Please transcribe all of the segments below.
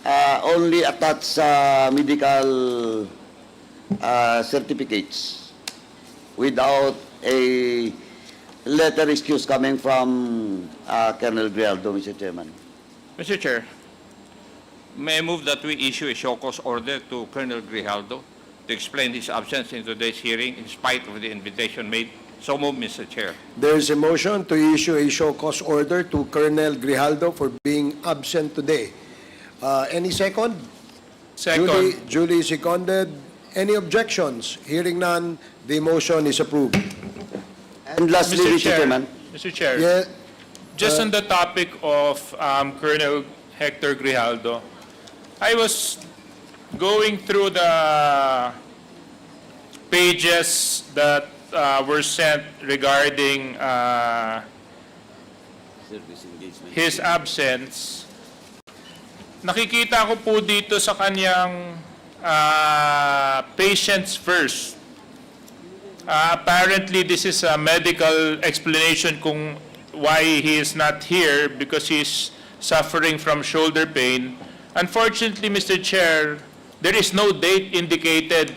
only attach medical certificates without a letter excuse coming from Colonel Grijaldo, Mr. Chairman. Mr. Chair, may I move that we issue a show cause order to Colonel Grijaldo to explain his absence in today's hearing in spite of the invitation made? So move, Mr. Chair. There is a motion to issue a show cause order to Colonel Grijaldo for being absent today. Any second? Second. Duly seconded. Any objections? Hearing none, the motion is approved. And lastly, Mr. Chairman. Mr. Chair, Yeah, just on the topic of Colonel Hector Grijaldo, I was going through the pages that were sent regarding his absence. Nakikita ko po dito sa kanyang patients first. Apparently, this is a medical explanation kung why he is not here because he's suffering from shoulder pain. Unfortunately, Mr. Chair, there is no date indicated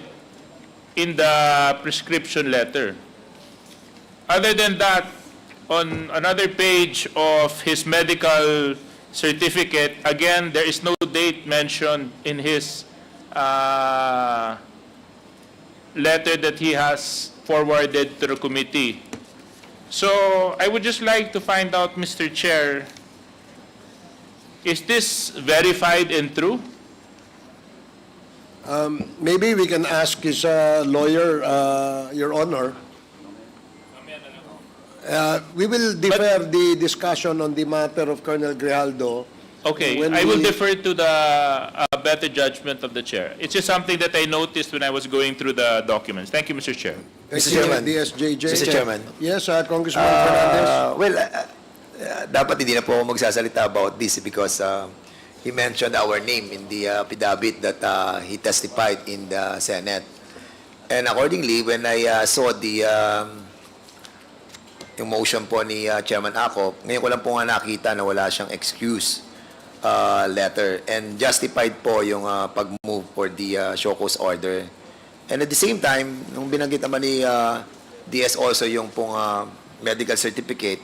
in the prescription letter. Other than that, on another page of his medical certificate, again, there is no date mentioned in his letter that he has forwarded to the committee. So I would just like to find out, Mr. Chair, is this verified and true? maybe we can ask his lawyer, Your Honor. We will defer the discussion on the matter of Colonel Grijaldo. Okay, When I will we- defer to the better judgment of the chair. It's just something that I noticed when I was going through the documents. Thank you, Mr. Chair. Thank Mr. you, Chairman. DSJJ. Mr. Chairman. Yes, Congressman Fernandez. Well, dapat hindi na po ako magsasalita about this because he mentioned our name in the affidavit that he testified in the Senate. And accordingly, when I saw the yung motion po ni Chairman Acop, ngayon ko lang po nga nakita na wala siyang excuse letter and justified po yung pag-move for the show cause order. And at the same time, nung binanggit naman ni DS also yung pong medical certificate,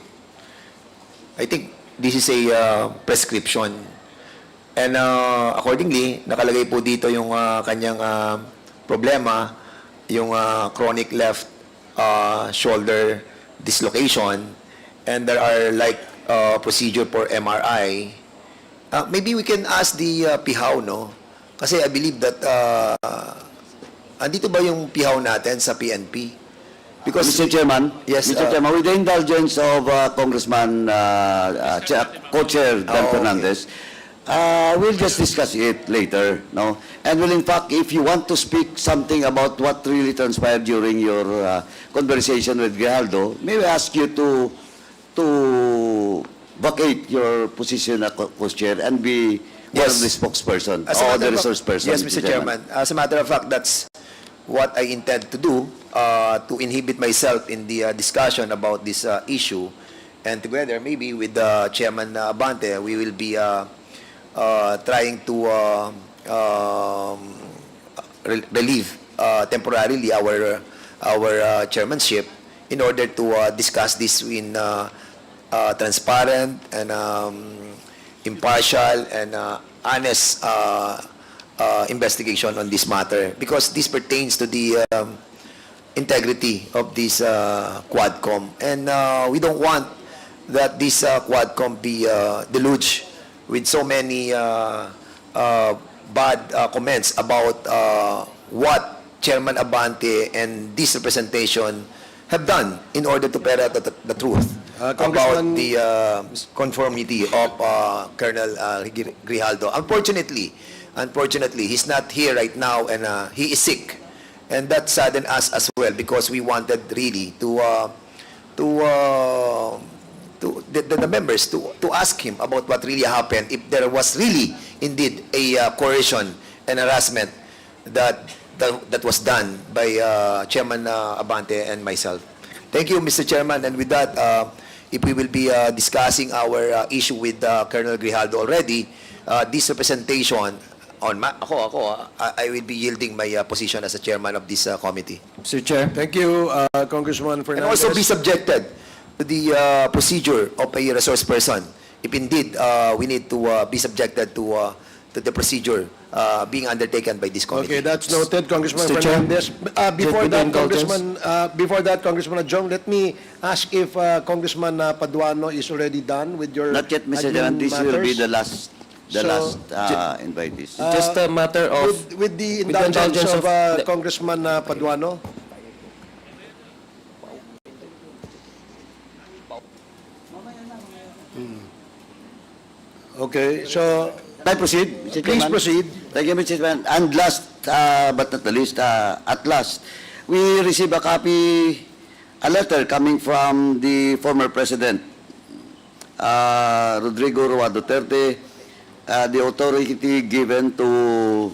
I think this is a prescription. And accordingly, nakalagay po dito yung kanyang problema, yung chronic left shoulder dislocation, and there are like procedure for MRI. Maybe we can ask the pihaw, no? Kasi I believe that andito ba yung pihaw natin sa PNP? Because Mr. Chairman, yes, Mr. Chairman, with the indulgence of Congressman Co-Chair Dan okay. Fernandez, we'll just discuss it later, no? And well, in fact, if you want to speak something about what really transpired during your conversation with Grijaldo, may we ask you to vacate your position as co-chair and be one of Yes. the spokesperson As a or matter the of fact- resource person. Yes, Mr. Chairman. As a matter of fact, that's what I intend to do, to inhibit myself in the discussion about this issue. And together, maybe with Chairman Abante, we will be trying to relieve temporarily our chairmanship in order to discuss this in transparent and impartial and honest investigation on this matter, because this pertains to the integrity of this Quadcom, and we don't want that this Quadcom be deluged with so many bad comments about what Chairman Abante and this representation have done in order to ferret out the truth about Congressman- the conformity of Colonel Grijaldo. Unfortunately, he's not here right now, and he is sick, and that saddened us as well, because we wanted really the members to ask him about what really happened, if there was really indeed a coercion and harassment that was done by Chairman Abante and myself. Thank you, Mr. Chairman. And with that, if we will be discussing our issue with Colonel Grijaldo already, this representation on I will be yielding my position as a chairman of this committee. Mr. Chair. Thank you, Congressman And Fernandez. also be subjected to the procedure of a resource person. If indeed we need to be subjected to the procedure being undertaken by this committee. Okay, that's noted, Congressman Mr. Chair. Fernandez. Before that, Congressman Adjong, let me ask if Congressman Paduano is already done with your Not yet, Mr. admin Chairman. This will be matters? the last So, invitees. Just a matter of... With the with the indulgence of the- Congressman Paduano. Okay, so Can I proceed, Mr. please Chairman? proceed. Thank you, Mr. Chairman. And last, but not the least, at last, we received a letter coming from the former President, Rodrigo Roa Duterte, the authority given to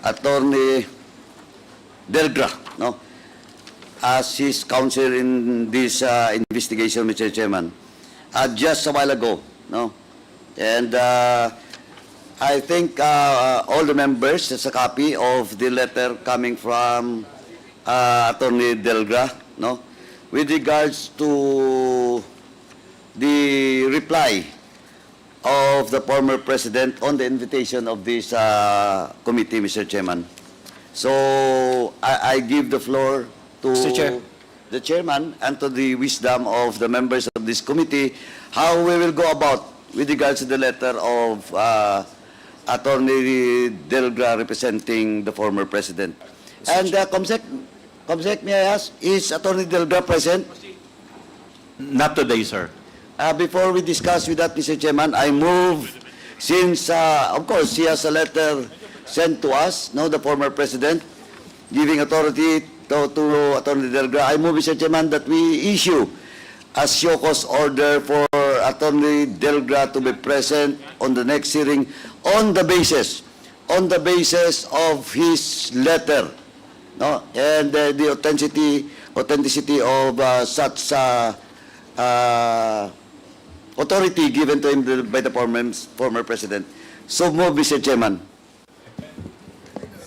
Attorney Delgra, no, as his counsel in this investigation, Mr. Chairman, just a while ago, no, and I think all the members, there's a copy of the letter coming from Attorney Delgra, no, with regards to the reply of the former president on the invitation of this committee, Mr. Chairman. So I give the floor to Mr. Chair. the chairman and to the wisdom of the members of this committee how we will go about with regards to the letter of Attorney Delgra representing the former president. And Comsec, may I ask, is Attorney Delgra present? Not today, sir. Before we discuss with that, Mr. Chairman, I move, since, of course, he has a letter sent to us, no, the former president, giving authority to Attorney Delgra, I move, Mr. Chairman, that we issue a show cause order for Attorney Delgra to be present on the next hearing on the basis of his letter, no, and the authenticity of such authority given to him by the former president. So move, Mr. Chairman.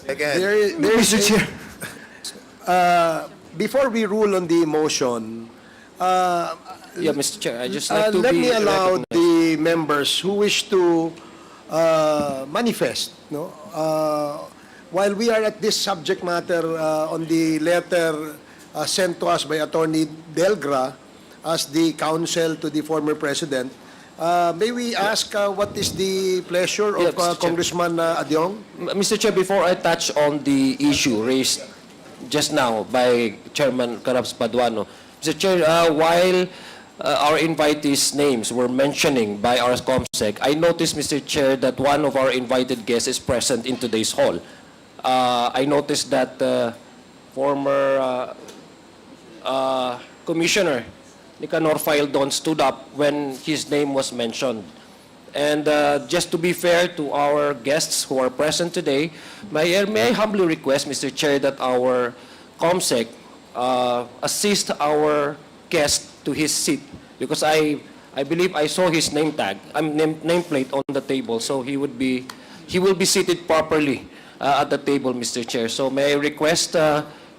Again, There is before we rule on the motion, Yeah, Mr. Chair, I just like to let be me allow recognized. the members who wish to manifest, no? While we are at this subject matter on the letter sent to us by Attorney Delgra as the counsel to the former president, may we ask what is the pleasure Yeah, of Mr. Chair. Congressman Adyong? Mr. Chair, before I touch on the issue raised just now by Chairman Carabs Paduano, Mr. Chair, while our invitees' names were mentioning by our COMSEC, I noticed, Mr. Chair, that one of our invited guests is present in today's hall. I noticed that former Commissioner Nicanor Faildon stood up when his name was mentioned. And just to be fair to our guests who are present today, may I humbly request, Mr. Chair, that our COMSEC assist our guest to his seat, because I believe I saw his name tag, nameplate on the table, so he will be seated properly at the table, Mr. Chair. So may I request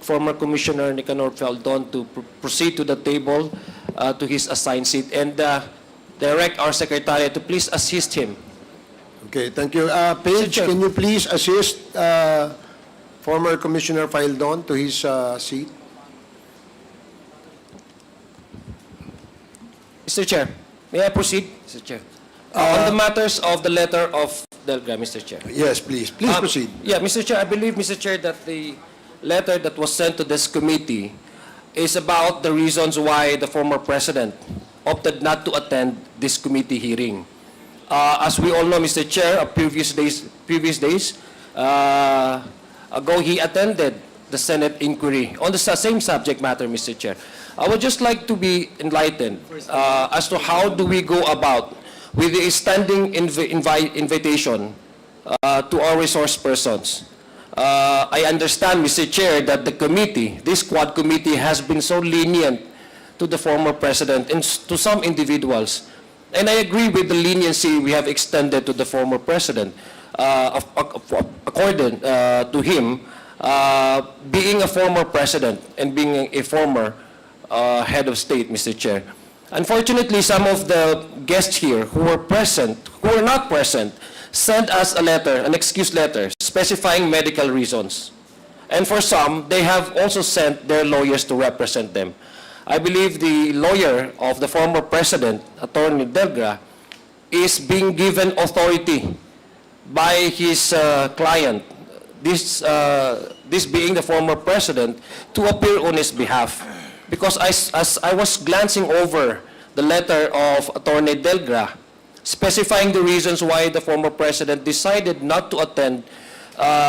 former Commissioner Nicanor Faildon to proceed to the table to his assigned seat, and direct our secretary to please assist him. Okay, thank you. Paige, Chair. can you please assist former Commissioner Faildon to his seat? Mr. Chair, may I proceed, Mr. Chair? On the matters of the letter of Delgra, Mr. Chair. Yes, please. Please proceed. Yeah, Mr. Chair, I believe, Mr. Chair, that the letter that was sent to this committee is about the reasons why the former president opted not to attend this committee hearing. As we all know, Mr. Chair, previous days ago, he attended the Senate inquiry on the same subject matter, Mr. Chair. I would just like to be enlightened as to how do we go about with the standing invitation to our resource persons. I understand, Mr. Chair, that the committee, this Quad committee, has been so lenient to the former president and to some individuals. And I agree with the leniency we have extended to the former president. According to him, being a former president and being a former head of state, Mr. Chair. Unfortunately, some of the guests here who were not present, sent us a letter, an excuse letter, specifying medical reasons. And for some, they have also sent their lawyers to represent them. I believe the lawyer of the former president, Attorney Delgra, is being given authority by his client, this being the former president, to appear on his behalf. Because as I was glancing over the letter of Attorney Delgra, specifying the reasons why the former president decided not to attend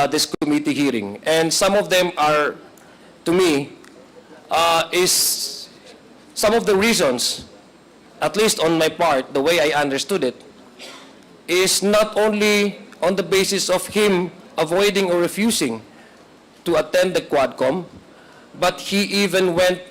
this committee hearing. And some of them are, to me, some of the reasons, at least on my part, the way I understood it, is not only on the basis of him avoiding or refusing to attend the Quadcom, but he even went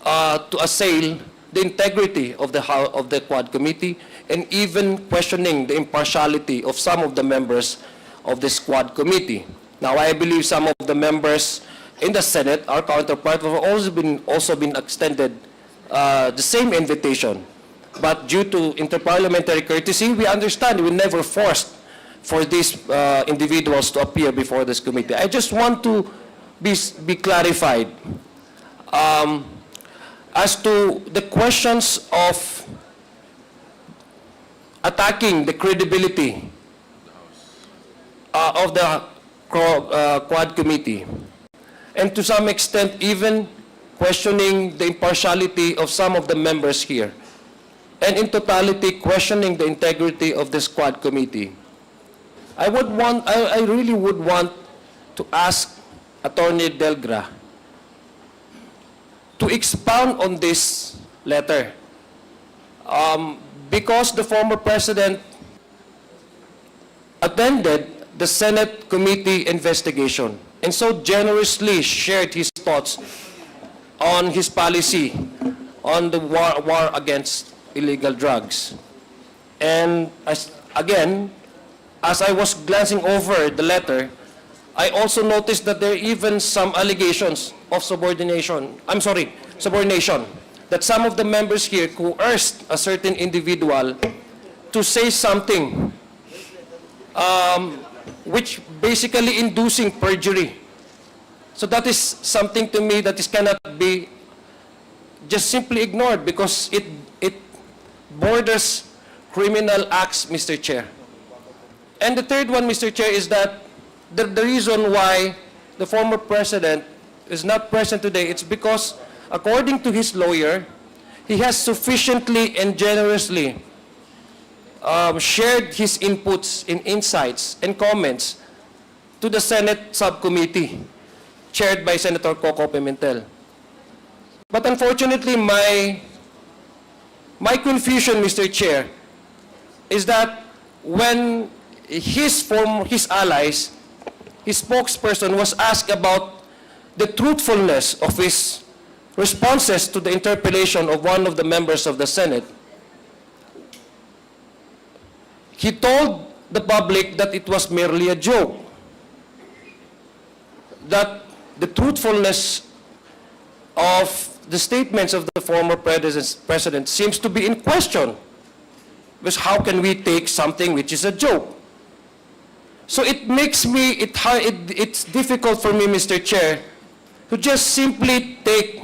to assail the integrity of the Quad Committee and even questioning the impartiality of some of the members of this Quad Committee. Now, I believe some of the members in the Senate, our counterpart, have also been extended the same invitation. But due to interparliamentary courtesy, we understand we never forced for these individuals to appear before this committee. I just want to be clarified as to the questions of attacking the credibility of the Quad Committee, and to some extent even questioning the impartiality of some of the members here, and in totality questioning the integrity of this Quad Committee. I really would want to ask Attorney Delgra to expound on this letter, because the former president attended the Senate committee investigation and so generously shared his thoughts on his policy on the war against illegal drugs. And as I was glancing over the letter, I also noticed that there are even some allegations of subordination, that some of the members here coerced a certain individual to say something which basically inducing perjury. So that is something to me that cannot be just simply ignored because it borders criminal acts, Mr. Chair. And the third one, Mr. Chair, is that the reason why the former president is not present today, it's because, according to his lawyer, he has sufficiently and generously shared his inputs and insights and comments to the Senate subcommittee chaired by Senator Coco Pimentel. But unfortunately, my confusion, Mr. Chair, is that when his allies, his spokesperson was asked about the truthfulness of his responses to the interpellation of one of the members of the Senate, he told the public that it was merely a joke, that the truthfulness of the statements of the former president seems to be in question. Because how can we take something which is a joke? So it makes it's difficult for me, Mr. Chair, to just simply take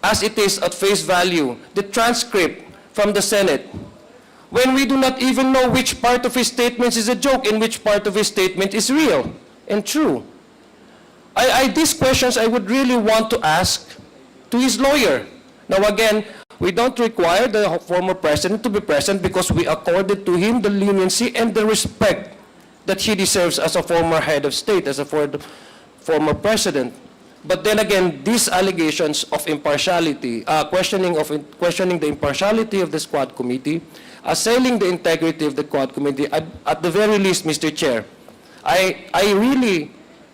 as it is at face value the transcript from the Senate, when we do not even know which part of his statements is a joke and which part of his statement is real and true. These questions I would really want to ask to his lawyer. Now again, we don't require the former president to be present because we accorded to him the leniency and the respect that he deserves as a former head of state, as a former president. But then again, these allegations of impartiality, questioning the impartiality of the Quad Committee, assailing the integrity of the Quad Committee, at the very least, Mr. Chair, I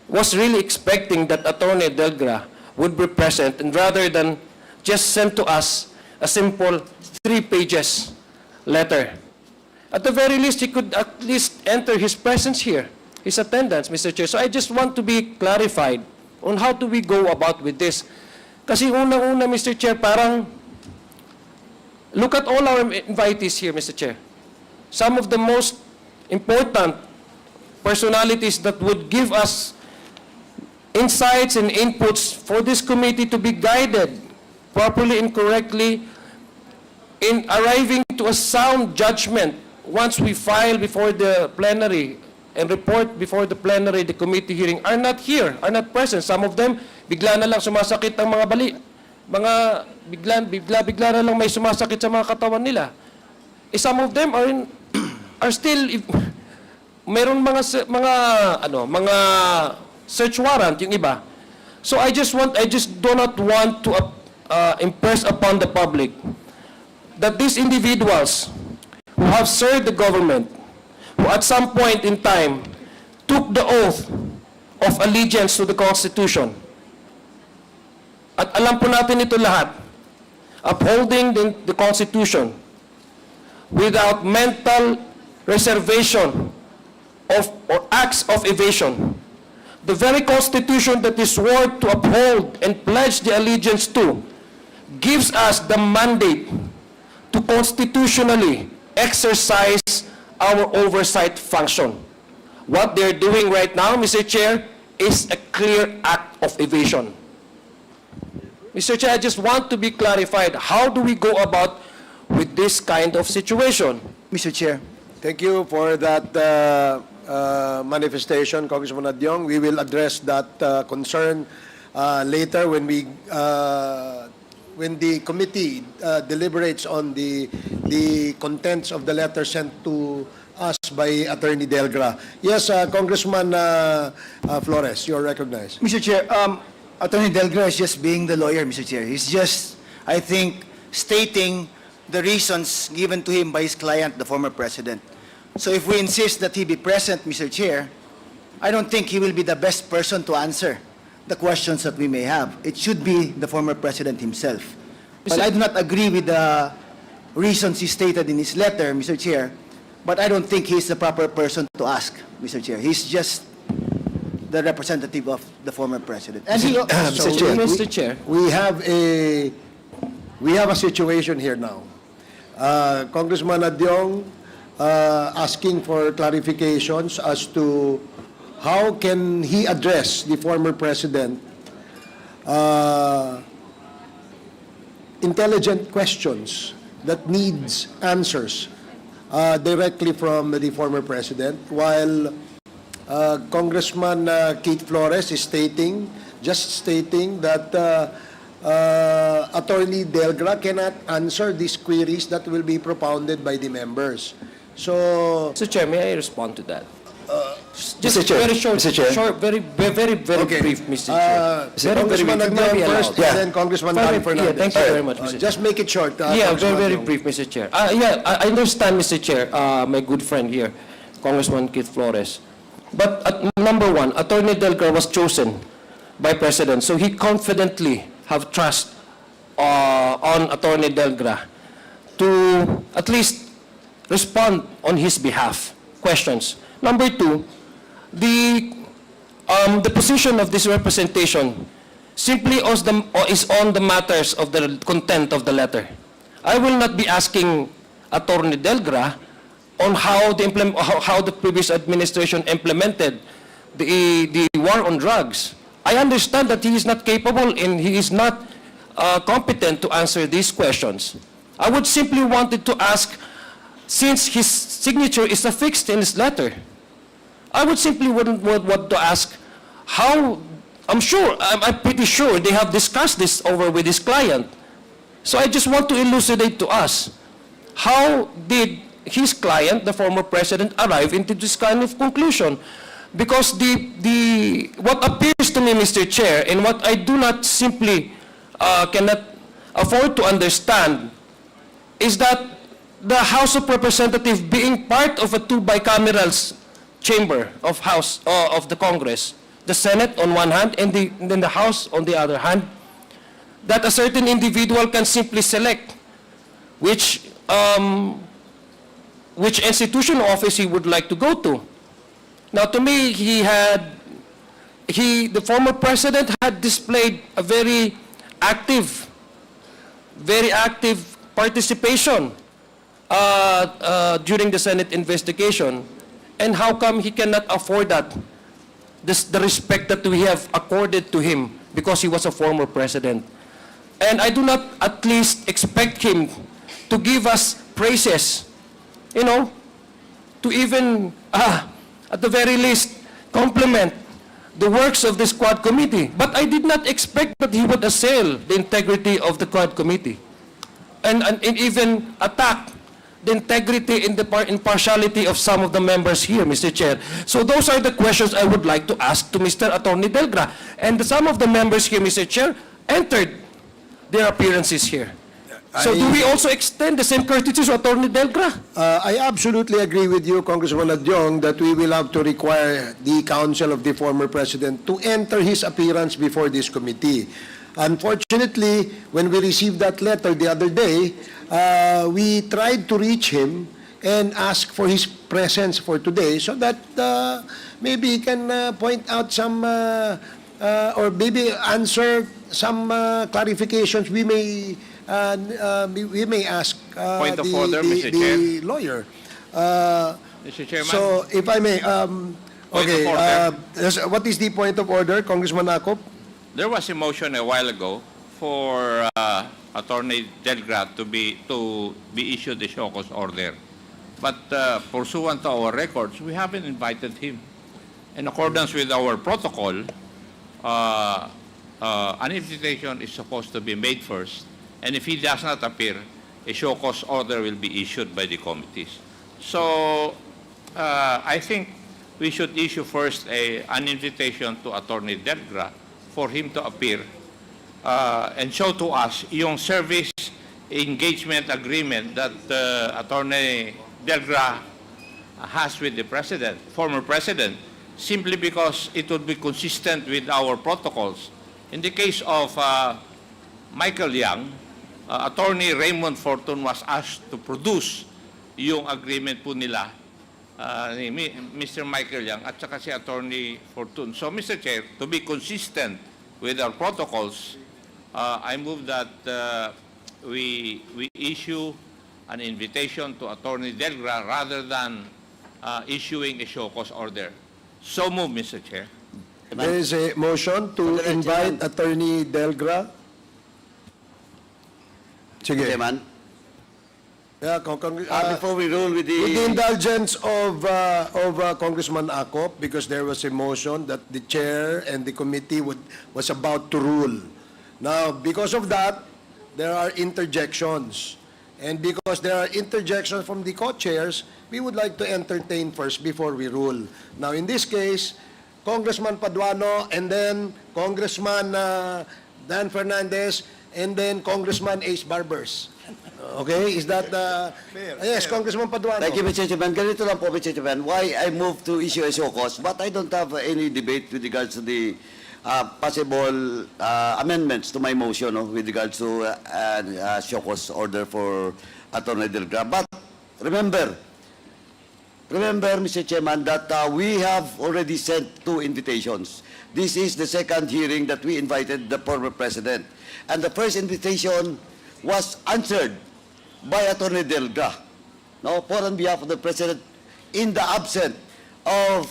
was really expecting that Attorney Delgra would be present, and rather than just send to us a simple 3 pages letter. At the very least, he could at least enter his presence here, his attendance, Mr. Chair. So I just want to be clarified on how do we go about with this. Kasi unang-una, Mr. Chair, parang, look at all our invitees here, Mr. Chair. Some of the most important personalities that would give us insights and inputs for this committee to be guided properly and correctly in arriving to a sound judgment once we file before the plenary and report before the plenary, the committee hearing, are not here, are not present. Some of them, bigla na lang sumasakit ang mga bigla na lang may sumasakit sa mga katawan nila. Some of them are still, meron mga search warrant yung iba. So I just do not want to impress upon the public that these individuals who have served the government, who at some point in time took the oath of allegiance to the Constitution. At alam po natin ito lahat, upholding the Constitution without mental reservation or acts of evasion. The very Constitution that is sworn to uphold and pledge the allegiance to gives us the mandate to constitutionally exercise our oversight function. What they're doing right now, Mr. Chair, is a clear act of evasion. Mr. Chair, I just want to be clarified. How do we go about with this kind of situation? Mr. Chair. Thank you for that manifestation, Congressman Adyong. We will address that concern later when the committee deliberates on the contents of the letter sent to us by Attorney Delgra. Yes, Congressman Flores, you're recognized. Mr. Chair, Attorney Delgra is just being the lawyer, Mr. Chair. He's just, I think, stating the reasons given to him by his client, the former president. So if we insist that he be present, Mr. Chair, I don't think he will be the best person to answer the questions that we may have. It should be the former president himself. But I do not agree with the reasons he stated in his letter, Mr. Chair, but I don't think he's the proper person to ask, Mr. Chair. He's just the representative of the former president. And he, Mr. Chair. We have a situation here now. Congressman Adyong asking for clarifications as to how can he address the former president intelligent questions that needs answers directly from the former president, while Congressman Keith Flores is just stating that Attorney Delgra cannot answer these queries that will be propounded by the members. So, Mr. Chair, may I respond to that? Just Mr. Chair, very short, Mr. Chair. short, very okay. brief, Mr. Chair. Congressman brief. Adyong Maybe first, allowed. and then Congressman Harry Fernandez. Thank you very much, Mr. Chair. Just make it short. Yeah, Congressman very Adyong. brief, Mr. Chair. I understand, Mr. Chair, my good friend here, Congressman Keith Flores. But number one, Attorney Delgar was chosen by President, so he confidently have trust on Attorney Delgra to at least respond on his behalf. Questions. Number two, the position of this representation simply is on the matters of the content of the letter. I will not be asking Attorney Delgra on how the previous administration implemented the war on drugs. I understand that he is not capable and he is not competent to answer these questions. I would simply wanted to ask, since his signature is affixed in his letter, I would simply want to ask how, I'm pretty sure they have discussed this over with his client. So I just want to elucidate to us, how did his client, the former president, arrive into this kind of conclusion? Because what appears to me, Mr. Chair, and what I do not simply cannot afford to understand, is that the House of Representatives, being part of a two bicameral chamber of House of the Congress, the Senate on one hand and then the House on the other hand, that a certain individual can simply select which which institutional office he would like to go to. Now, to me, the former president had displayed a very active participation during the Senate investigation. And how come he cannot afford that? The respect that we have accorded to him because he was a former president. And I do not at least expect him to give us praises, to even, at the very least, compliment the works of this Quad Committee. But I did not expect that he would assail the integrity of the Quad Committee and even attack the integrity and the impartiality of some of the members here, Mr. Chair. So those are the questions I would like to ask to Mr. Attorney Delgra. And some of the members here, Mr. Chair, entered their appearances here. So do we also extend the same courtesy to Attorney Delgra? I absolutely agree with you, Congressman Adjong, that we will have to require the counsel of the former president to enter his appearance before this committee. Unfortunately, when we received that letter the other day, we tried to reach him and ask for his presence for today so that maybe he can point out some or maybe answer some clarifications we may ask Point of order, Mr. Chair. the lawyer. Mr. Chairman. So, if I may, Point of order. what is the point of order, Congressman Akop? There was a motion a while ago for Attorney Delgra to be issued a show cause order. But pursuant to our records, we haven't invited him. In accordance with our protocol, an invitation is supposed to be made first, and if he does not appear, a show cause order will be issued by the committees. So I think we should issue first an invitation to Attorney Delgra for him to appear and show to us yung service engagement agreement that Attorney Delgra has with the president, former president, simply because it would be consistent with our protocols. In the case of Michael Yang, Attorney Raymond Fortun was asked to produce yung agreement po nila ni Mr. Michael Yang at saka si Attorney Fortun. So, Mr. Chair, to be consistent with our protocols, I move that we issue an invitation to Attorney Delgra rather than issuing a show cause order. So move, Mr. Chair. There is a motion to invite Attorney Delgra. Sige. Chairman, Yeah, before we roll with with the the... indulgence of Congressman Akop, because there was a motion that the chair and the committee was about to rule. Now, because of that, there are interjections. And because there are interjections from the co-chairs, we would like to entertain first before we rule. Now, in this case, Congressman Paduano, and then Congressman Dan Fernandez, and then Congressman Ace Barbers. Okay, is that yes, Congressman Paduano. Thank you, Mr. Chairman. Ganito lang po, Mr. Chairman, why I moved to issue a show cause, but I don't have any debate with regards to the possible amendments to my motion with regards to show cause order for Attorney Delgra. But remember, Mr. Chairman, that we have already sent 2 invitations. This is the second hearing that we invited the former president. And the first invitation was answered by Attorney Delgra, for on behalf of the President, in the absence of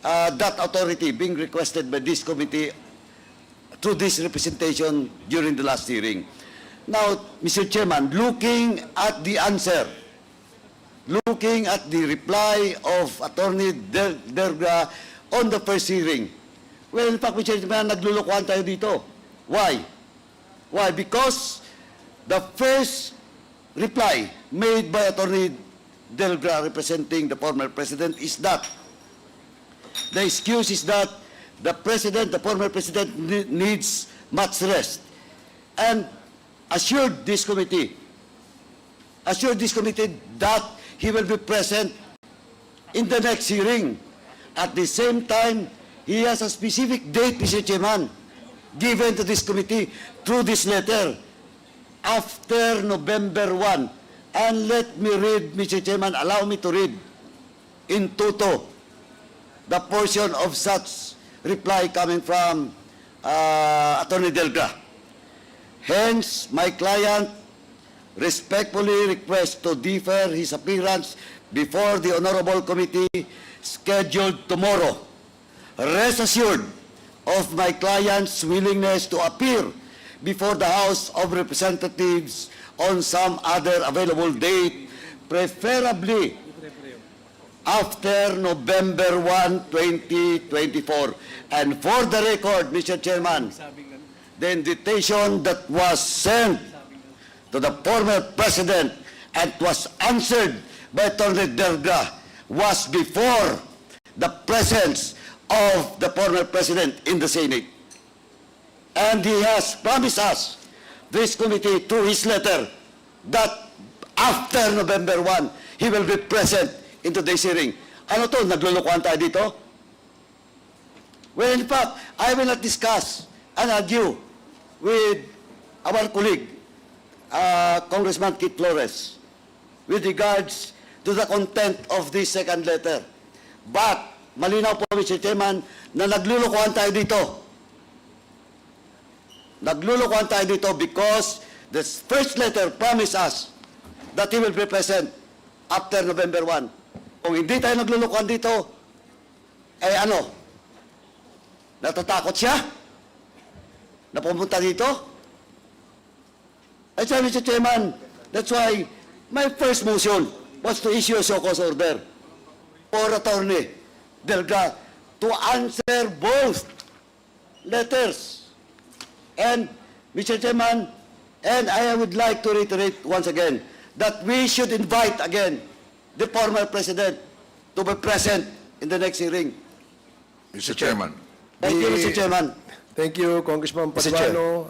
that authority being requested by this committee through this representation during the last hearing. Now, Mr. Chairman, looking at the answer, looking at the reply of Attorney Delgra on the first hearing, well, in fact, Mr. Chairman, naglulukuhan tayo dito. Why? Why? Because the first reply made by Attorney Delgra representing the former president is that the excuse is that the former president needs much rest, and assured this committee that he will be present in the next hearing. At the same time, he has a specific date, Mr. Chairman, given to this committee through this letter, after November 1, And let me read, Mr. Chairman, allow me to read in toto the portion of such reply coming from Attorney Delga. Hence, my client respectfully requests to defer his appearance before the Honorable Committee scheduled tomorrow. Rest assured of my client's willingness to appear before the House of Representatives on some other available date, preferably after November 1, 2024. And for the record, Mr. Chairman, the invitation that was sent to the former president and was answered by Attorney Delga was before the presence of the former president in the Senate. And he has promised us, this committee, through his letter, that after November 1, he will be present in today's hearing. Ano to? Naglulukuhan tayo dito? Well, in fact, I will not discuss and argue with our colleague, Congressman Kit Flores, with regards to the content of this second letter. But, malinaw po, Mr. Chairman, na naglulukuhan tayo dito. Naglulukuhan tayo dito because the first letter promised us that he will be present after November 1. Kung hindi tayo naglulukuhan dito, eh ano? Natatakot siya? Na pumunta dito? Ay, sabi, Mr. Chairman, that's why my first motion was to issue a show-cause order for Attorney Delga to answer both letters. And, Mr. Chairman, and I would like to reiterate once again that we should invite again the former president to be present in the next hearing. Mr. Chairman. Thank you, Mr. Chairman. Thank you, Congressman Mr. Chair. Pagdalo.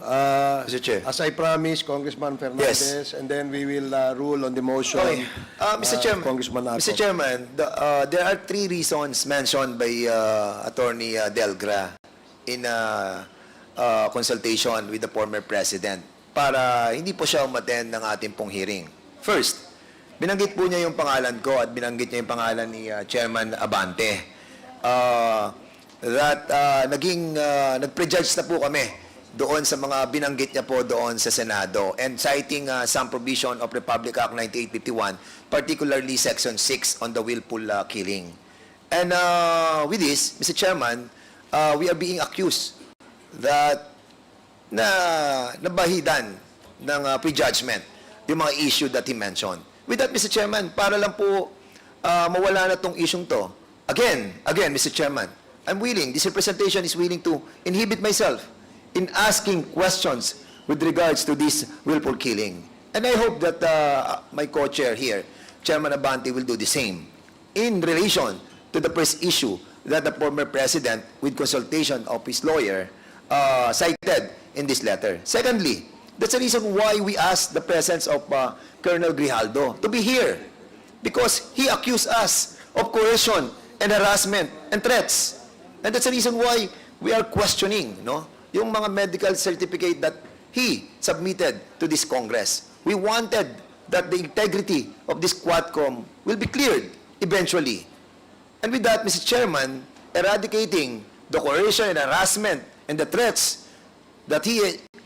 Mr. Chair. As I promised, Congressman Fernandez, and then we will rule on the motion. Okay. Mr. Chairman, Congressman Ako. Mr. Chairman, there are three reasons mentioned by Attorney Delgra in consultation with the former president para hindi po siya umattend ng ating pong hearing. First, binanggit po niya yung pangalan ko at binanggit niya yung pangalan ni Chairman Abante. Nag-prejudge na po kami doon sa mga binanggit niya po doon sa Senado and citing some provision of Republic Act 9851, particularly Section 6 on the willful killing. And with this, Mr. Chairman, we are being accused that nabahidan ng prejudgment yung mga issue that he mentioned. With that, Mr. Chairman, para lang po mawala na tong isyong to, again, Mr. Chairman, I'm willing, this representation is willing to inhibit myself in asking questions with regards to this willful killing. And I hope that my co-chair here, Chairman Abante, will do the same in relation to the first issue that the former president, with consultation of his lawyer, cited in this letter. Secondly, that's the reason why we asked the presence of Colonel Grijaldo to be here, because he accused us of coercion and harassment and threats. And that's the reason why we are questioning, yung mga medical certificate that he submitted to this Congress. We wanted that the integrity of this Quadcom will be cleared eventually. And with that, Mr. Chairman, eradicating the coercion and harassment and the threats that he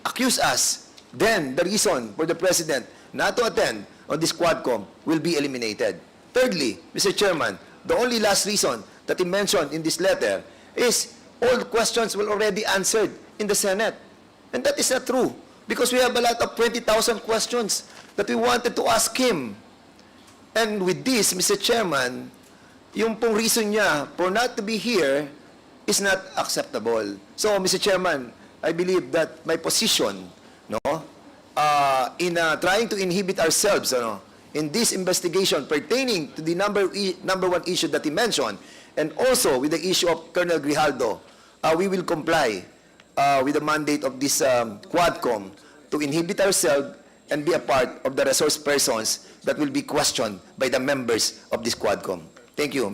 accused us, then the reason for the President not to attend on this Quadcom will be eliminated. Thirdly, Mr. Chairman, the only last reason that he mentioned in this letter is all the questions were already answered in the Senate. And that is not true, because we have a lot of 20,000 questions that we wanted to ask him. And with this, Mr. Chairman, yung pong reason niya for not to be here is not acceptable. So, Mr. Chairman, I believe that my position, in trying to inhibit ourselves, in this investigation pertaining to the number one issue that he mentioned, and also with the issue of Colonel Grijaldo, we will comply with the mandate of this Quadcom to inhibit ourselves and be a part of the resource persons that will be questioned by the members of this Quadcom. Thank you, Mr.